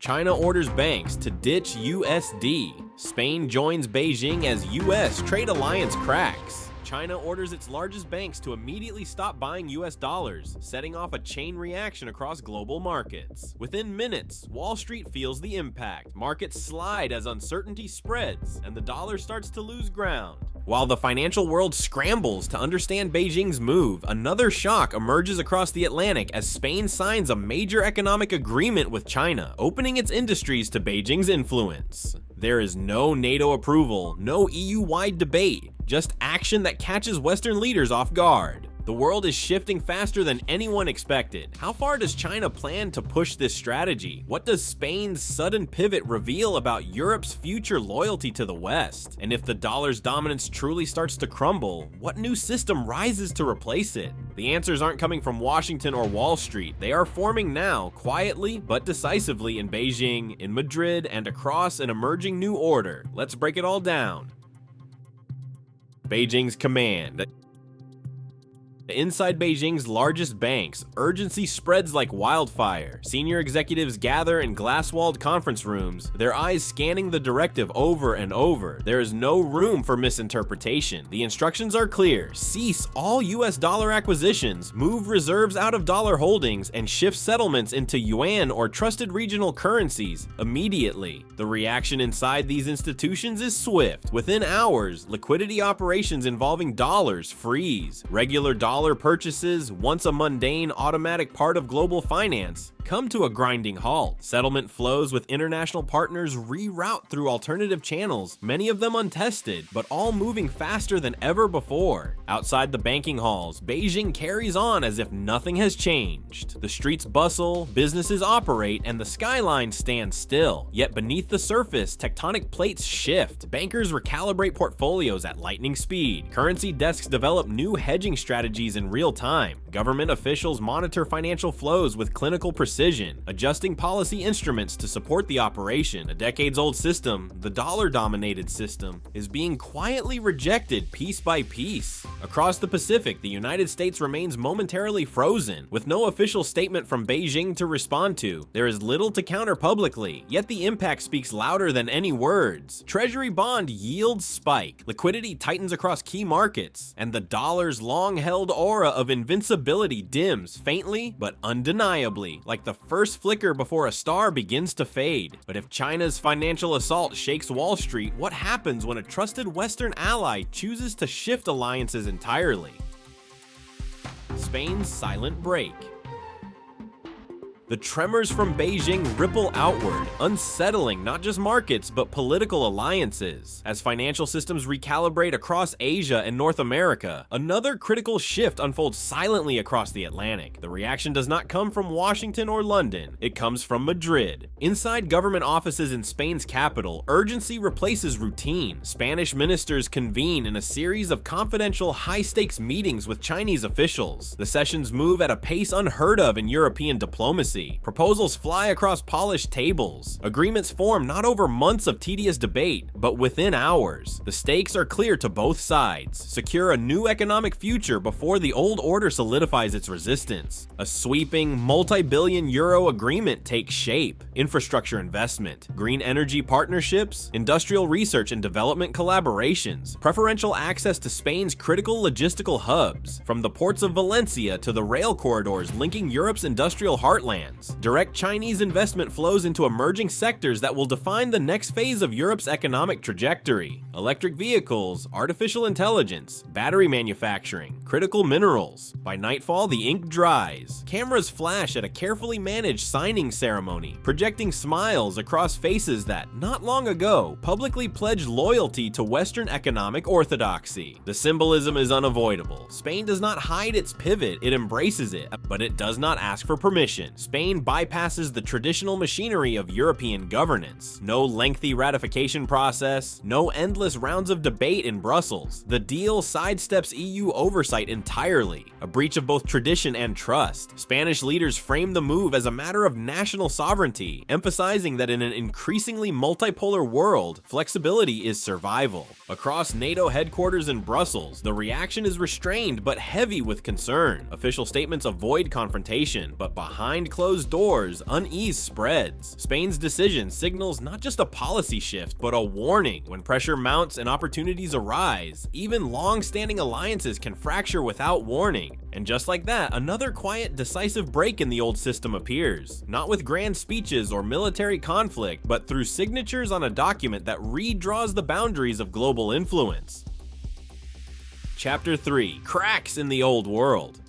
China orders banks to ditch USD. Spain joins Beijing as US trade alliance cracks. China orders its largest banks to immediately stop buying US dollars, setting off a chain reaction across global markets. Within minutes, Wall Street feels the impact. Markets slide as uncertainty spreads, and the dollar starts to lose ground. While the financial world scrambles to understand Beijing's move, another shock emerges across the Atlantic as Spain signs a major economic agreement with China, opening its industries to Beijing's influence. There is no NATO approval, no EU-wide debate, just action that catches Western leaders off guard. The world is shifting faster than anyone expected. How far does China plan to push this strategy? What does Spain's sudden pivot reveal about Europe's future loyalty to the West? And if the dollar's dominance truly starts to crumble, what new system rises to replace it? The answers aren't coming from Washington or Wall Street. They are forming now, quietly but decisively in Beijing, in Madrid, and across an emerging new order. Let's break it all down. Beijing's command. Inside Beijing's largest banks, urgency spreads like wildfire. Senior executives gather in glass-walled conference rooms, their eyes scanning the directive over and over. There is no room for misinterpretation. The instructions are clear. Cease all US dollar acquisitions, move reserves out of dollar holdings, and shift settlements into yuan or trusted regional currencies immediately. The reaction inside these institutions is swift. Within hours, liquidity operations involving dollars freeze. Regular dollar purchases, once a mundane, automatic part of global finance, come to a grinding halt. Settlement flows with international partners reroute through alternative channels, many of them untested, but all moving faster than ever before. Outside the banking halls, Beijing carries on as if nothing has changed. The streets bustle, businesses operate, and the skyline stands still. Yet beneath the surface, tectonic plates shift. Bankers recalibrate portfolios at lightning speed. Currency desks develop new hedging strategies in real time. Government officials monitor financial flows with clinical precision, adjusting policy instruments to support the operation. A decades-old system, the dollar-dominated system, is being quietly rejected piece by piece. Across the Pacific, the United States remains momentarily frozen, with no official statement from Beijing to respond to. There is little to counter publicly, yet the impact speaks louder than any words. Treasury bond yields spike, liquidity tightens across key markets, and the dollar's long-held aura of invincibility dims faintly but undeniably, like the first flicker before a star begins to fade. But if China's financial assault shakes Wall Street, what happens when a trusted Western ally chooses to shift alliances entirely? Spain's silent break. The tremors from Beijing ripple outward, unsettling not just markets but political alliances. As financial systems recalibrate across Asia and North America, another critical shift unfolds silently across the Atlantic. The reaction does not come from Washington or London, it comes from Madrid. Inside government offices in Spain's capital, urgency replaces routine. Spanish ministers convene in a series of confidential, high-stakes meetings with Chinese officials. The sessions move at a pace unheard of in European diplomacy. Proposals fly across polished tables. Agreements form not over months of tedious debate, but within hours. The stakes are clear to both sides. Secure a new economic future before the old order solidifies its resistance. A sweeping, multi-billion euro agreement takes shape. Infrastructure investment, green energy partnerships, industrial research and development collaborations, preferential access to Spain's critical logistical hubs, from the ports of Valencia to the rail corridors linking Europe's industrial heartland. Direct Chinese investment flows into emerging sectors that will define the next phase of Europe's economic trajectory. Electric vehicles, artificial intelligence, battery manufacturing, critical minerals. By nightfall, the ink dries. Cameras flash at a carefully managed signing ceremony, projecting smiles across faces that, not long ago, publicly pledged loyalty to Western economic orthodoxy. The symbolism is unavoidable. Spain does not hide its pivot, it embraces it, but it does not ask for permission. Spain bypasses the traditional machinery of European governance. No lengthy ratification process, no endless rounds of debate in Brussels. The deal sidesteps EU oversight entirely, a breach of both tradition and trust. Spanish leaders frame the move as a matter of national sovereignty, emphasizing that in an increasingly multipolar world, flexibility is survival. Across NATO headquarters in Brussels, the reaction is restrained but heavy with concern. Official statements avoid confrontation, but behind closed closed doors, unease spreads. Spain's decision signals not just a policy shift, but a warning. When pressure mounts and opportunities arise, even long-standing alliances can fracture without warning. And just like that, another quiet, decisive break in the old system appears. Not with grand speeches or military conflict, but through signatures on a document that redraws the boundaries of global influence. Chapter 3: Cracks in the Old World.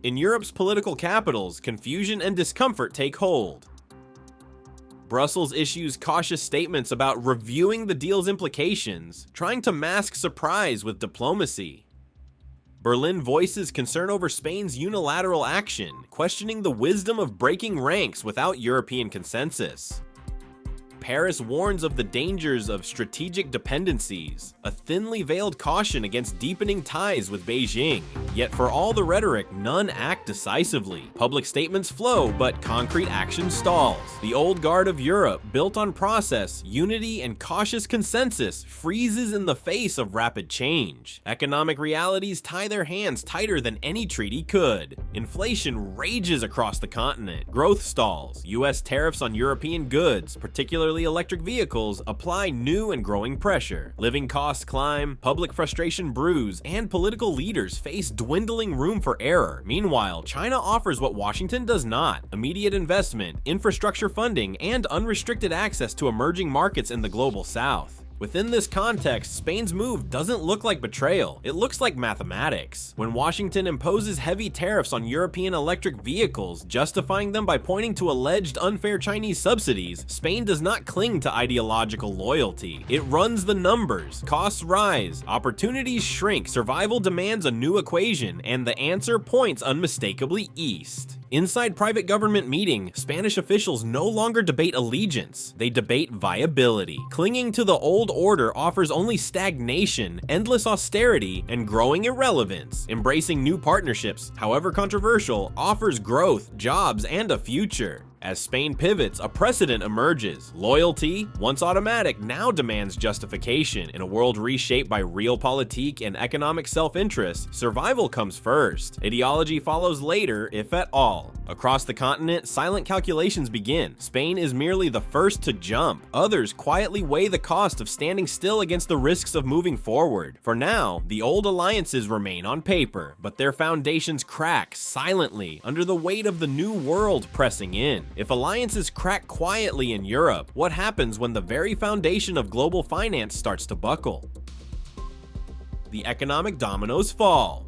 In Europe's political capitals, confusion and discomfort take hold. Brussels issues cautious statements about reviewing the deal's implications, trying to mask surprise with diplomacy. Berlin voices concern over Spain's unilateral action, questioning the wisdom of breaking ranks without European consensus. Paris warns of the dangers of strategic dependencies, a thinly veiled caution against deepening ties with Beijing. Yet for all the rhetoric, none act decisively. Public statements flow, but concrete action stalls. The old guard of Europe, built on process, unity, and cautious consensus, freezes in the face of rapid change. Economic realities tie their hands tighter than any treaty could. Inflation rages across the continent. Growth stalls. US tariffs on European goods, particularly electric vehicles, apply new and growing pressure. Living costs climb, public frustration brews, and political leaders face dwindling room for error. Meanwhile, China offers what Washington does not: immediate investment, infrastructure funding, and unrestricted access to emerging markets in the global south. Within this context, Spain's move doesn't look like betrayal, it looks like mathematics. When Washington imposes heavy tariffs on European electric vehicles, justifying them by pointing to alleged unfair Chinese subsidies, Spain does not cling to ideological loyalty. It runs the numbers. Costs rise, opportunities shrink, survival demands a new equation, and the answer points unmistakably east. Inside private government meeting, Spanish officials no longer debate allegiance, they debate viability. Clinging to the old order offers only stagnation, endless austerity, and growing irrelevance. Embracing new partnerships, however controversial, offers growth, jobs, and a future. As Spain pivots, a precedent emerges. Loyalty, once automatic, now demands justification. In a world reshaped by realpolitik and economic self-interest, survival comes first. Ideology follows later, if at all. Across the continent, silent calculations begin. Spain is merely the first to jump. Others quietly weigh the cost of standing still against the risks of moving forward. For now, the old alliances remain on paper, but their foundations crack silently under the weight of the new world pressing in. If alliances crack quietly in Europe, what happens when the very foundation of global finance starts to buckle? The economic dominoes fall.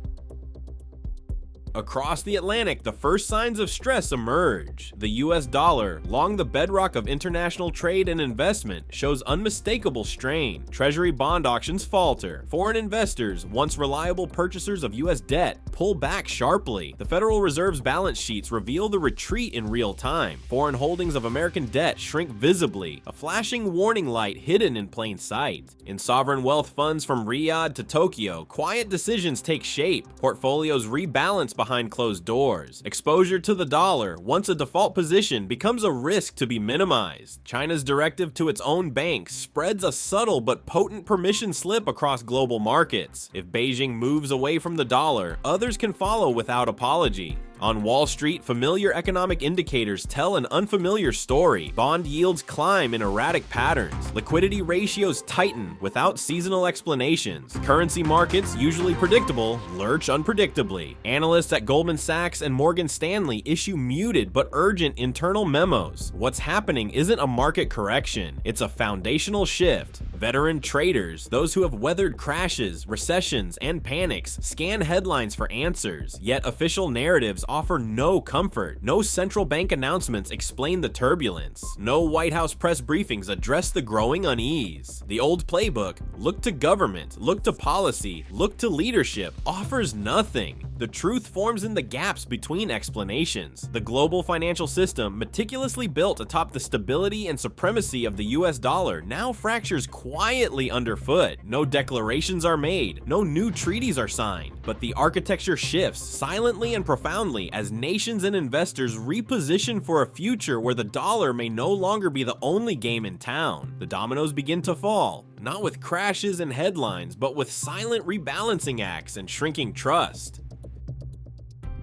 Across the Atlantic, the first signs of stress emerge. The US dollar, long the bedrock of international trade and investment, shows unmistakable strain. Treasury bond auctions falter. Foreign investors, once reliable purchasers of US debt, pull back sharply. The Federal Reserve's balance sheets reveal the retreat in real time. Foreign holdings of American debt shrink visibly, a flashing warning light hidden in plain sight. In sovereign wealth funds from Riyadh to Tokyo, quiet decisions take shape. Portfolios rebalance behind closed doors. Exposure to the dollar, once a default position, becomes a risk to be minimized. China's directive to its own banks spreads a subtle but potent permission slip across global markets. If Beijing moves away from the dollar, others can follow without apology. On Wall Street, familiar economic indicators tell an unfamiliar story. Bond yields climb in erratic patterns. Liquidity ratios tighten without seasonal explanations. Currency markets, usually predictable, lurch unpredictably. Analysts at Goldman Sachs and Morgan Stanley issue muted but urgent internal memos. What's happening isn't a market correction, it's a foundational shift. Veteran traders, those who have weathered crashes, recessions, and panics, scan headlines for answers, yet official narratives offer no comfort. No central bank announcements explain the turbulence. No White House press briefings address the growing unease. The old playbook, look to government, look to policy, look to leadership, offers nothing. The truth forms in the gaps between explanations. The global financial system, meticulously built atop the stability and supremacy of the US dollar, now fractures quietly underfoot. No declarations are made, no new treaties are signed, but the architecture shifts silently and profoundly as nations and investors reposition for a future where the dollar may no longer be the only game in town. The dominoes begin to fall, not with crashes and headlines, but with silent rebalancing acts and shrinking trust.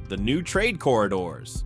The new trade corridors.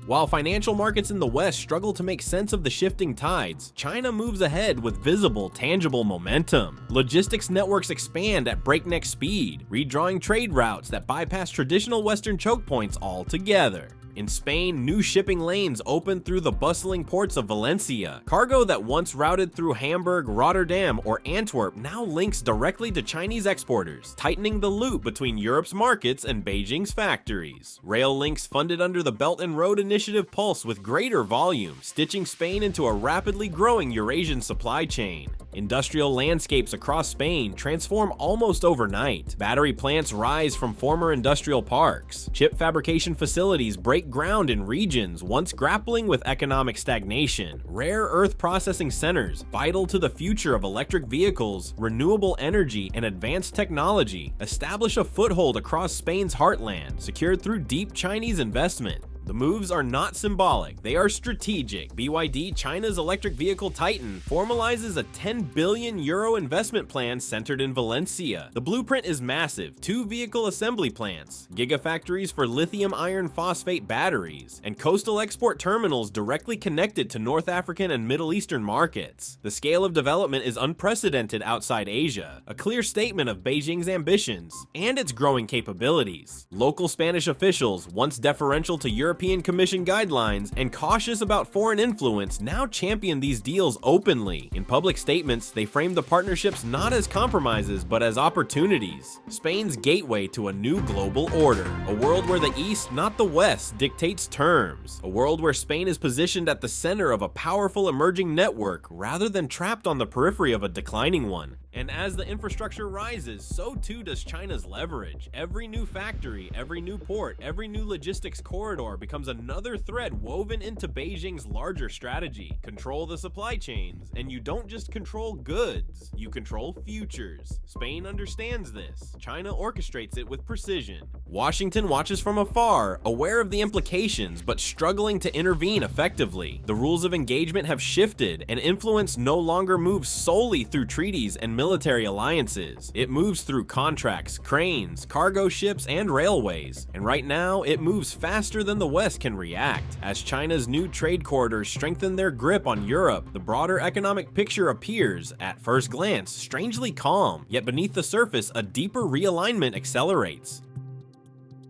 While financial markets in the West struggle to make sense of the shifting tides, China moves ahead with visible, tangible momentum. Logistics networks expand at breakneck speed, redrawing trade routes that bypass traditional Western choke points altogether. In Spain, new shipping lanes open through the bustling ports of Valencia. Cargo that once routed through Hamburg, Rotterdam, or Antwerp now links directly to Chinese exporters, tightening the loop between Europe's markets and Beijing's factories. Rail links funded under the Belt and Road Initiative pulse with greater volume, stitching Spain into a rapidly growing Eurasian supply chain. Industrial landscapes across Spain transform almost overnight. Battery plants rise from former industrial parks. Chip fabrication facilities break ground in regions once grappling with economic stagnation. Rare earth processing centers, vital to the future of electric vehicles, renewable energy, and advanced technology, establish a foothold across Spain's heartland, secured through deep Chinese investment. The moves are not symbolic, they are strategic. BYD, China's electric vehicle titan, formalizes a €10 billion investment plan centered in Valencia. The blueprint is massive: 2 vehicle assembly plants, gigafactories for lithium iron phosphate batteries, and coastal export terminals directly connected to North African and Middle Eastern markets. The scale of development is unprecedented outside Asia, a clear statement of Beijing's ambitions and its growing capabilities. Local Spanish officials, once deferential to European Commission guidelines and cautious about foreign influence, now champion these deals openly. In public statements, they frame the partnerships not as compromises but as opportunities. Spain's gateway to a new global order, a world where the East, not the West, dictates terms, a world where Spain is positioned at the center of a powerful emerging network rather than trapped on the periphery of a declining one. And as the infrastructure rises, so too does China's leverage. Every new factory, every new port, every new logistics corridor becomes another thread woven into Beijing's larger strategy. Control the supply chains, and you don't just control goods, you control futures. Spain understands this. China orchestrates it with precision. Washington watches from afar, aware of the implications, but struggling to intervene effectively. The rules of engagement have shifted, and influence no longer moves solely through treaties and military alliances. It moves through contracts, cranes, cargo ships, and railways. And right now, it moves faster than the West can react. As China's new trade corridors strengthen their grip on Europe, the broader economic picture appears, at first glance, strangely calm. Yet beneath the surface, a deeper realignment accelerates.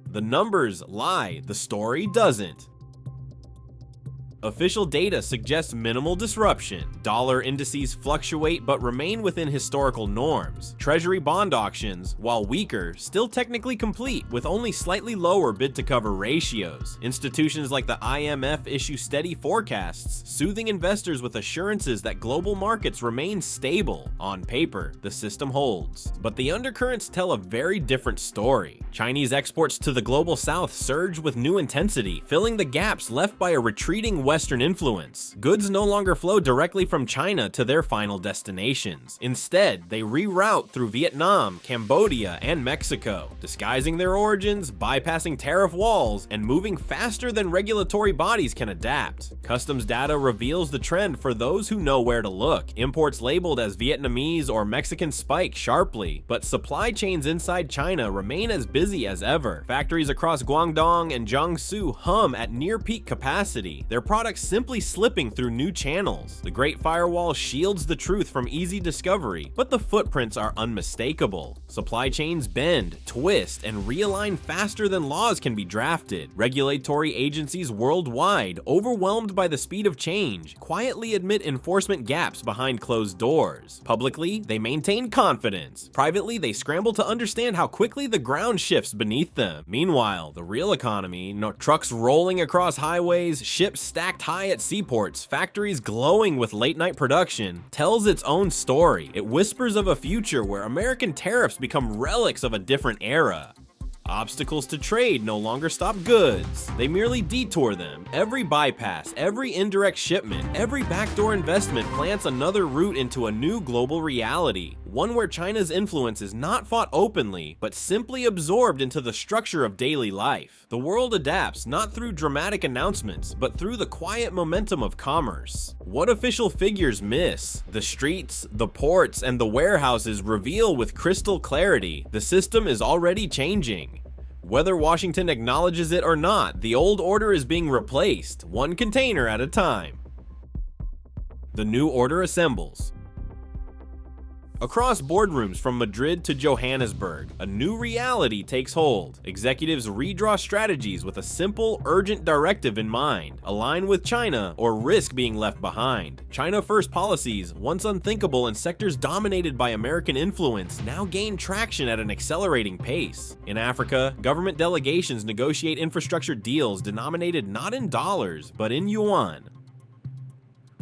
The numbers lie, the story doesn't. Official data suggests minimal disruption. Dollar indices fluctuate but remain within historical norms. Treasury bond auctions, while weaker, still technically complete with only slightly lower bid-to-cover ratios. Institutions like the IMF issue steady forecasts, soothing investors with assurances that global markets remain stable. On paper, the system holds. But the undercurrents tell a very different story. Chinese exports to the global south surge with new intensity, filling the gaps left by a retreating Western influence. Goods no longer flow directly from China to their final destinations. Instead, they reroute through Vietnam, Cambodia, and Mexico, disguising their origins, bypassing tariff walls, and moving faster than regulatory bodies can adapt. Customs data reveals the trend for those who know where to look. Imports labeled as Vietnamese or Mexican spike sharply, but supply chains inside China remain as busy as ever. Factories across Guangdong and Jiangsu hum at near-peak capacity, their products simply slipping through new channels. The Great Firewall shields the truth from easy discovery, but the footprints are unmistakable. Supply chains bend, twist, and realign faster than laws can be drafted. Regulatory agencies worldwide, overwhelmed by the speed of change, quietly admit enforcement gaps behind closed doors. Publicly, they maintain confidence. Privately, they scramble to understand how quickly the ground shifts beneath them. Meanwhile, the real economy, trucks rolling across highways, ships stacked high at seaports, factories glowing with late-night production, tells its own story. It whispers of a future where American tariffs become relics of a different era. Obstacles to trade no longer stop goods, they merely detour them. Every bypass, every indirect shipment, every backdoor investment plants another route into a new global reality, one where China's influence is not fought openly, but simply absorbed into the structure of daily life. The world adapts not through dramatic announcements, but through the quiet momentum of commerce. What official figures miss? The streets, the ports, and the warehouses reveal with crystal clarity the system is already changing. Whether Washington acknowledges it or not, the old order is being replaced, one container at a time. The new order assembles. Across boardrooms from Madrid to Johannesburg, a new reality takes hold. Executives redraw strategies with a simple, urgent directive in mind: align with China or risk being left behind. China-first policies, once unthinkable in sectors dominated by American influence, now gain traction at an accelerating pace. In Africa, government delegations negotiate infrastructure deals denominated not in dollars, but in yuan.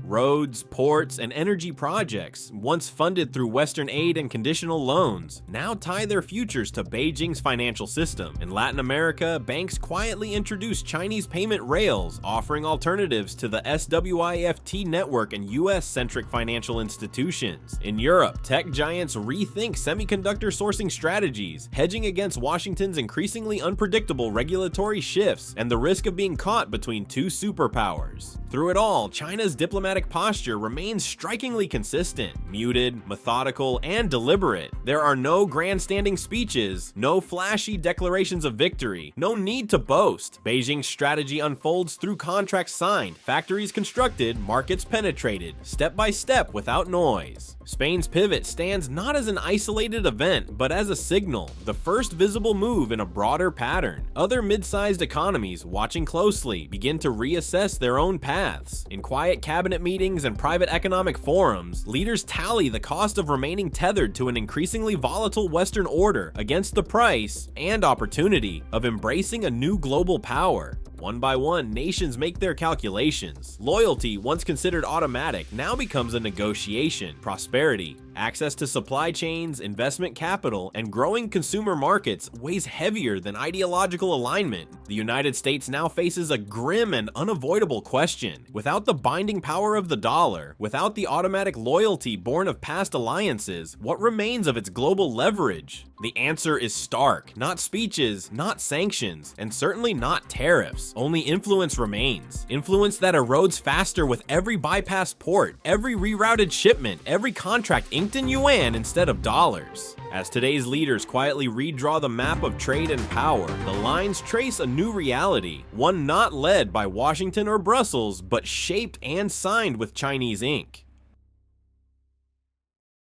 Roads, ports, and energy projects, once funded through Western aid and conditional loans, now tie their futures to Beijing's financial system. In Latin America, banks quietly introduce Chinese payment rails, offering alternatives to the SWIFT network and US-centric financial institutions. In Europe, tech giants rethink semiconductor sourcing strategies, hedging against Washington's increasingly unpredictable regulatory shifts and the risk of being caught between two superpowers. Through it all, China's diplomatic posture remains strikingly consistent, muted, methodical, and deliberate. There are no grandstanding speeches, no flashy declarations of victory, no need to boast. Beijing's strategy unfolds through contracts signed, factories constructed, markets penetrated, step by step without noise. Spain's pivot stands not as an isolated event, but as a signal, the first visible move in a broader pattern. Other mid-sized economies, watching closely, begin to reassess their own paths. In quiet cabinet meetings and private economic forums, leaders tally the cost of remaining tethered to an increasingly volatile Western order against the price and opportunity of embracing a new global power. One by one, nations make their calculations. Loyalty, once considered automatic, now becomes a negotiation. Prosperity, access to supply chains, investment capital, and growing consumer markets weighs heavier than ideological alignment. The United States now faces a grim and unavoidable question. Without the binding power of the dollar, without the automatic loyalty born of past alliances, what remains of its global leverage? The answer is stark. Not speeches, not sanctions, and certainly not tariffs. Only influence remains. Influence that erodes faster with every bypass port, every rerouted shipment, every contract inked in yuan instead of dollars. As today's leaders quietly redraw the map of trade and power, the lines trace a new reality, one not led by Washington or Brussels, but shaped and signed with Chinese ink.